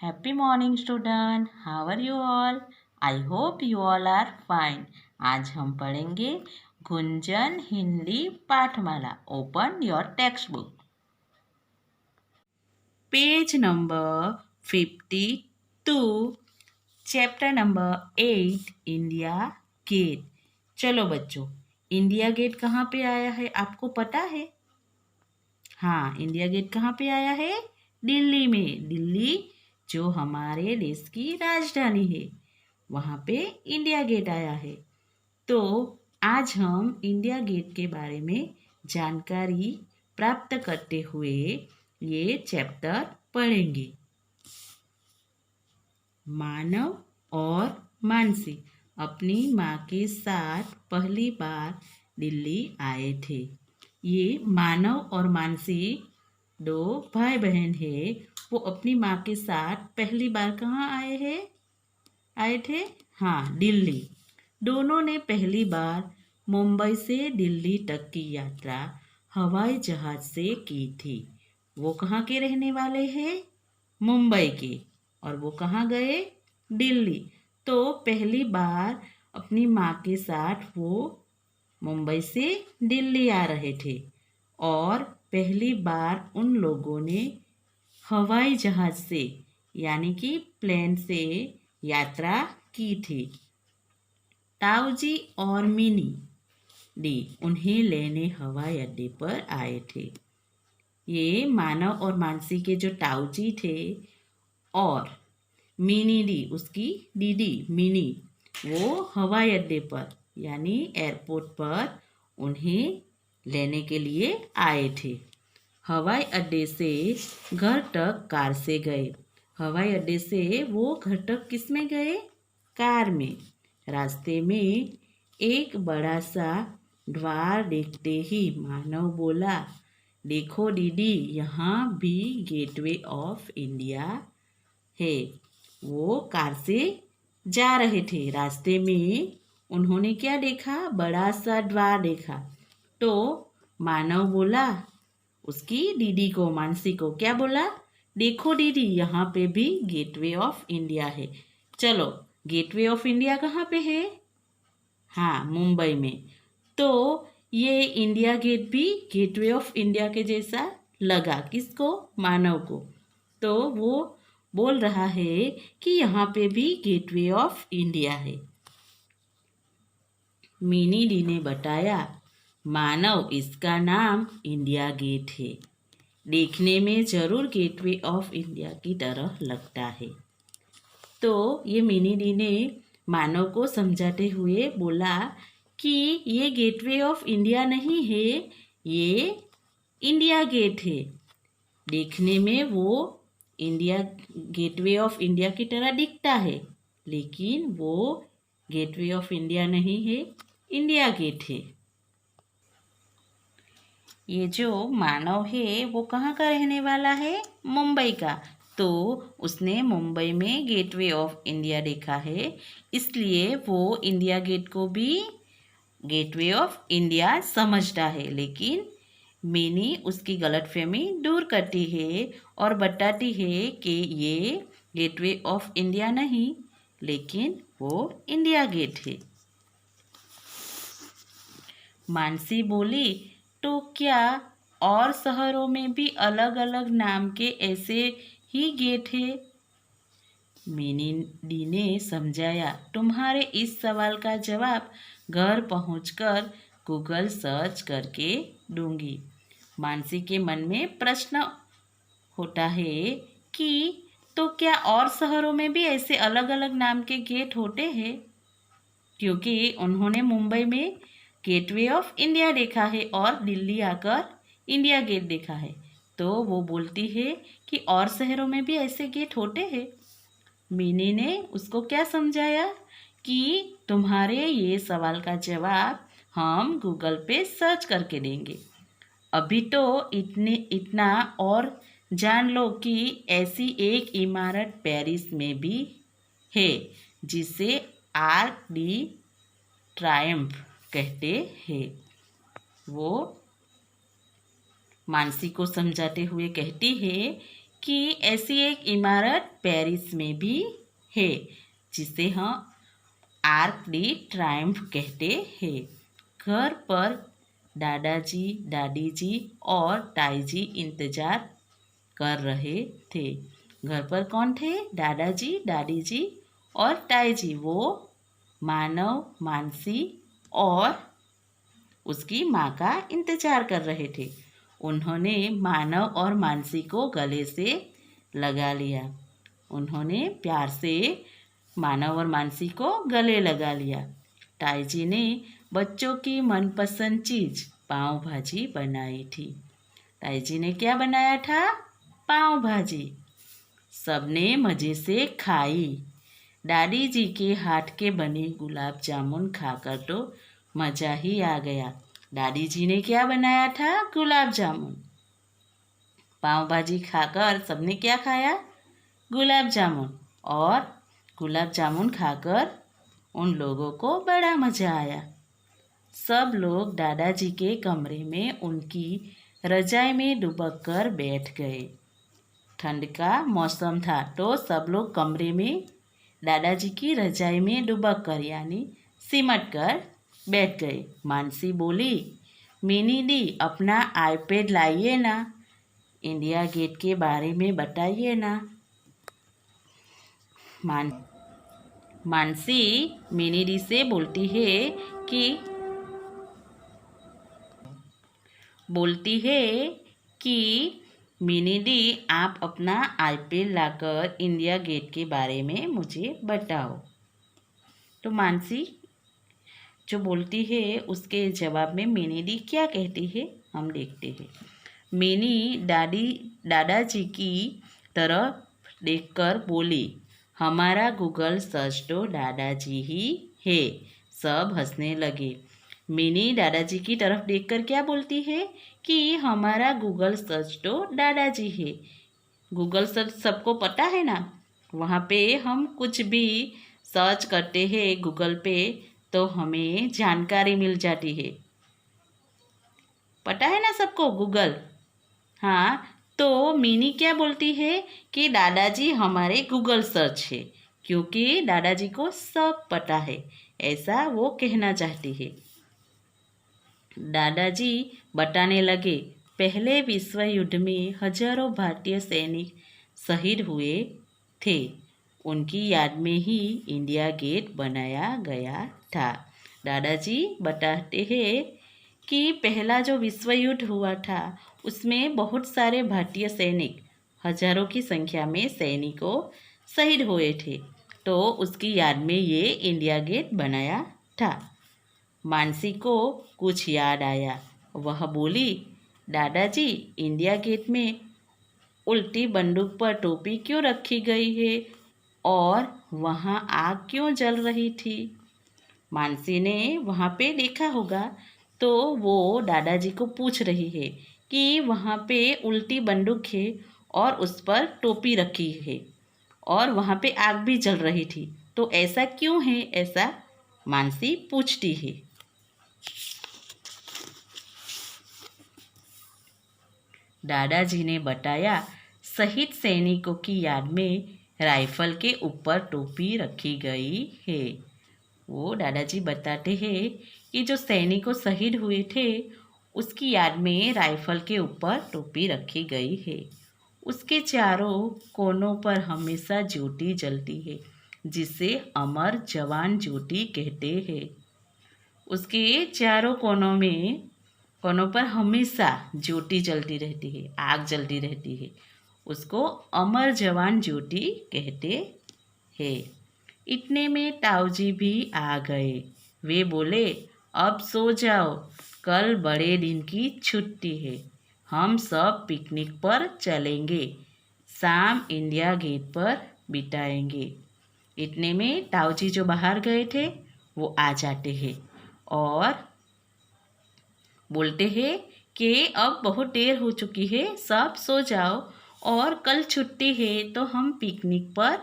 Happy morning student. How are you all? I hope you all are fine. आज हम पढ़ेंगे Gunjan Hindi पाठमाला. Open your textbook. Page number 52. Chapter number 8. India Gate. चलो बच्चों, India gate कहाँ पे आया है आपको पता है? हाँ, इंडिया गेट कहाँ पे आया है? दिल्ली में. दिल्ली जो हमारे देश की राजधानी है, वहाँ पे इंडिया गेट आया है. तो आज हम इंडिया गेट के बारे में जानकारी प्राप्त करते हुए ये चैप्टर पढ़ेंगे. मानव और मानसी अपनी माँ के साथ पहली बार दिल्ली आए थे. ये मानव और मानसी दो भाई बहन है. वो अपनी माँ के साथ पहली बार कहाँ आए थे? हाँ, दिल्ली. दोनों ने पहली बार मुंबई से दिल्ली तक की यात्रा हवाई जहाज से की थी. वो कहाँ के रहने वाले हैं? मुंबई के. और वो कहाँ गए? दिल्ली. तो पहली बार अपनी माँ के साथ वो मुंबई से दिल्ली आ रहे थे और पहली बार उन लोगों ने हवाई जहाज से यानी कि प्लेन से यात्रा की थी. ताऊजी और मिनी डी उन्हें लेने हवाई अड्डे पर आए थे. ये मानव और मानसी के जो ताऊजी थे और मिनी डी उसकी दीदी मिनी, वो हवाई अड्डे पर यानी एयरपोर्ट पर उन्हें लेने के लिए आए थे. हवाई अड्डे से घर तक कार से गए. हवाई अड्डे से वो घर तक किस में गए? कार में. रास्ते में एक बड़ा सा द्वार देखते ही मानव बोला, देखो दीदी, यहाँ भी गेटवे ऑफ इंडिया है. वो कार से जा रहे थे. रास्ते में उन्होंने क्या देखा? बड़ा सा द्वार देखा. तो मानव बोला उसकी दीदी को, मानसी को, क्या बोला? देखो दीदी, यहाँ पे भी गेटवे ऑफ इंडिया है. चलो, गेटवे ऑफ इंडिया कहाँ पे है? हाँ, मुंबई में. तो ये इंडिया गेट भी गेटवे ऑफ इंडिया के जैसा लगा. किसको? मानव को. तो वो बोल रहा है कि यहाँ पे भी गेटवे ऑफ इंडिया है. मिनी डी ने बताया, मानव, इसका नाम इंडिया गेट है. देखने में जरूर गेटवे ऑफ इंडिया की तरह लगता है. तो ये मिनी डी ने मानव को समझाते हुए बोला कि ये गेटवे ऑफ इंडिया नहीं है, ये इंडिया गेट है. देखने में वो इंडिया गेटवे ऑफ इंडिया की तरह दिखता है, लेकिन वो गेटवे ऑफ इंडिया नहीं है, इंडिया गेट है. ये जो मानव है वो कहाँ का रहने वाला है? मुंबई का. तो उसने मुंबई में गेटवे ऑफ इंडिया देखा है, इसलिए वो इंडिया गेट को भी गेटवे ऑफ इंडिया समझता है. लेकिन मिनी उसकी गलतफहमी दूर करती है और बताती है कि ये गेटवे ऑफ इंडिया नहीं, लेकिन वो इंडिया गेट है. मानसी बोली, तो क्या और शहरों में भी अलग अलग नाम के ऐसे ही गेट है? मिनी डी ने समझाया, तुम्हारे इस सवाल का जवाब घर पहुंचकर गूगल सर्च करके दूंगी. मानसी के मन में प्रश्न होता है कि तो क्या और शहरों में भी ऐसे अलग अलग नाम के गेट होते हैं? क्योंकि उन्होंने मुंबई में गेटवे ऑफ इंडिया देखा है और दिल्ली आकर इंडिया गेट देखा है. तो वो बोलती है कि और शहरों में भी ऐसे गेट होते हैं. मिनी ने उसको क्या समझाया कि तुम्हारे ये सवाल का जवाब हम गूगल पे सर्च करके देंगे. अभी तो इतना और जान लो कि ऐसी एक इमारत पेरिस में भी है जिसे आर्क डी ट्रायम्फ कहते हैं. वो मानसी को समझाते हुए कहती है कि ऐसी एक इमारत पेरिस में भी है जिसे हम आर्क डी ट्रायम्फ कहते हैं। घर पर दादाजी, दादी जी और ताई जी इंतजार कर रहे थे। घर पर कौन थे? दादाजी, दादी जी और ताई जी। वो मानव, मानसी और उसकी माँ का इंतजार कर रहे थे। उन्होंने मानव और मानसी को गले से लगा लिया। उन्होंने प्यार से मानव और मानसी को गले लगा लिया। ताई जी ने बच्चों की मनपसंद चीज़ पाव भाजी बनाई थी। ताई जी ने क्या बनाया था? पाव भाजी। सबने मज़े से खाई। दादी जी के हाथ के बने गुलाब जामुन खाकर तो मज़ा ही आ गया। दादी जी ने क्या बनाया था? गुलाब जामुन। पाव भाजी खाकर सबने क्या खाया? गुलाब जामुन। और गुलाब जामुन खाकर उन लोगों को बड़ा मज़ा आया। सब लोग दादाजी के कमरे में उनकी रज़ाई में दुबक कर बैठ गए। ठंड का मौसम था तो सब लोग कमरे में दादाजी की रज़ाई में दुबक कर यानी सिमट कर बैठ गए। मानसी बोली, मिनी दी अपना आईपैड लाइए ना, इंडिया गेट के बारे में बताइए ना। मानसी मिनी दी से बोलती है कि मिनी दी आप अपना आईपैड लाकर इंडिया गेट के बारे में मुझे बताओ। तो मानसी जो बोलती है उसके जवाब में मिनी दी क्या कहती है हम देखते हैं। मिनी दादाजी की तरफ देखकर बोली, हमारा गूगल सर्च तो दादाजी ही है। सब हंसने लगे। मिनी दादाजी की तरफ देखकर क्या बोलती है कि हमारा गूगल सर्च तो दादाजी है। गूगल सर्च सबको पता है ना, वहाँ पे हम कुछ भी सर्च करते हैं गूगल पे तो हमें जानकारी मिल जाती है। पता है ना सबको गूगल? हाँ, तो मिनी क्या बोलती है कि दादाजी हमारे गूगल सर्च है, क्योंकि दादाजी को सब पता है, ऐसा वो कहना चाहती है। दादाजी बताने लगे, पहले विश्व युद्ध में हजारों भारतीय सैनिक शहीद हुए थे। उनकी याद में ही इंडिया गेट बनाया गया था। दादाजी बताते हैं कि पहला जो विश्व युद्ध हुआ था उसमें बहुत सारे भारतीय सैनिक, हजारों की संख्या में सैनिकों शहीद हुए थे, तो उसकी याद में ये इंडिया गेट बनाया था। मानसी को कुछ याद आया। वह बोली, दादाजी इंडिया गेट में उल्टी बंदूक पर टोपी क्यों रखी गई है और वहाँ आग क्यों जल रही थी? मानसी ने वहाँ पे देखा होगा तो वो दादाजी को पूछ रही है कि वहाँ पे उल्टी बंदूक है और उस पर टोपी रखी है और वहाँ पे आग भी जल रही थी, तो ऐसा क्यों है? ऐसा मानसी पूछती है। दादाजी ने बताया, शहीद सैनिकों की याद में राइफल के ऊपर टोपी रखी गई है। वो दादाजी बताते हैं कि जो सैनिकों शहीद हुए थे उसकी याद में राइफल के ऊपर टोपी रखी गई है। उसके चारों कोनों पर हमेशा ज्योति जलती है, जिसे अमर जवान ज्योति कहते हैं। उसके चारों कोनों पर हमेशा ज्योति जलती रहती है, आग जलती रहती है। उसको अमर जवान ज्योति कहते हैं। इतने में ताऊजी भी आ गए। वे बोले, अब सो जाओ, कल बड़े दिन की छुट्टी है, हम सब पिकनिक पर चलेंगे, शाम इंडिया गेट पर बिताएंगे। इतने में ताऊजी जो बाहर गए थे वो आ जाते हैं और बोलते हैं कि अब बहुत देर हो चुकी है, सब सो जाओ और कल छुट्टी है तो हम पिकनिक पर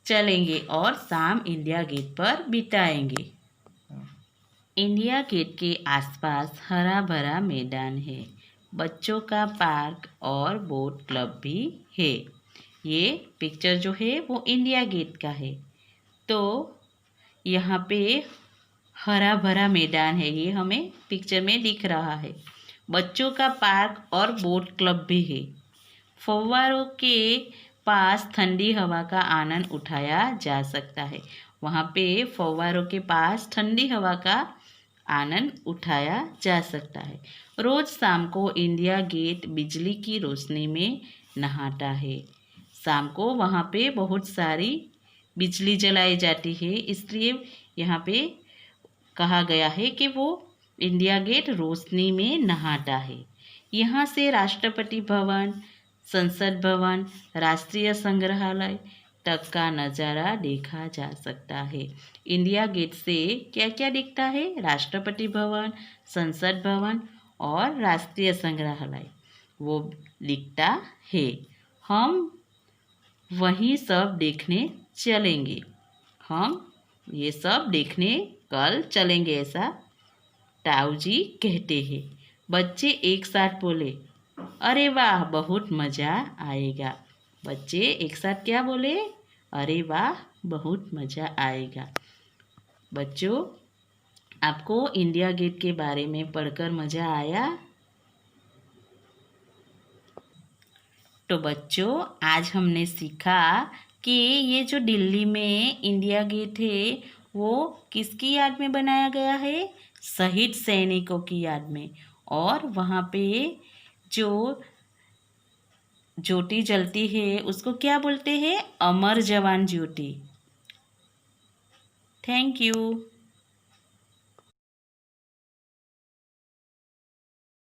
चलेंगे और शाम इंडिया गेट पर बिताएंगे। इंडिया गेट के आसपास हरा भरा मैदान है। बच्चों का पार्क और बोट क्लब भी है। ये पिक्चर जो है वो इंडिया गेट का है। तो यहाँ पे हरा भरा मैदान है, ये हमें पिक्चर में दिख रहा है। बच्चों का पार्क और बोट क्लब भी है। फव्वारों के पास ठंडी हवा का आनंद उठाया जा सकता है। वहाँ पे फव्वारों के पास ठंडी हवा का आनंद उठाया जा सकता है। रोज शाम को इंडिया गेट बिजली की रोशनी में नहाता है। शाम को वहाँ पे बहुत सारी बिजली जलाई जाती है, इसलिए यहाँ पे कहा गया है कि वो इंडिया गेट रोशनी में नहाता है। यहाँ से राष्ट्रपति भवन, संसद भवन, राष्ट्रीय संग्रहालय तक का नज़ारा देखा जा सकता है। इंडिया गेट से क्या क्या दिखता है? राष्ट्रपति भवन, संसद भवन और राष्ट्रीय संग्रहालय वो दिखता है। हम वहीं सब देखने चलेंगे। हम ये सब देखने कल चलेंगे, ऐसा ताऊ जी कहते हैं। बच्चे एक साथ बोले, अरे वाह बहुत मज़ा आएगा। बच्चे एक साथ क्या बोले? अरे वाह बहुत मज़ा आएगा। बच्चों, आपको इंडिया गेट के बारे में पढ़कर मज़ा आया? तो बच्चों, आज हमने सीखा कि ये जो दिल्ली में इंडिया गेट है वो किसकी याद में बनाया गया है? शहीद सैनिकों की याद में। और वहाँ पे जो ज्योति जलती है उसको क्या बोलते हैं? अमर जवान ज्योति। Thank you.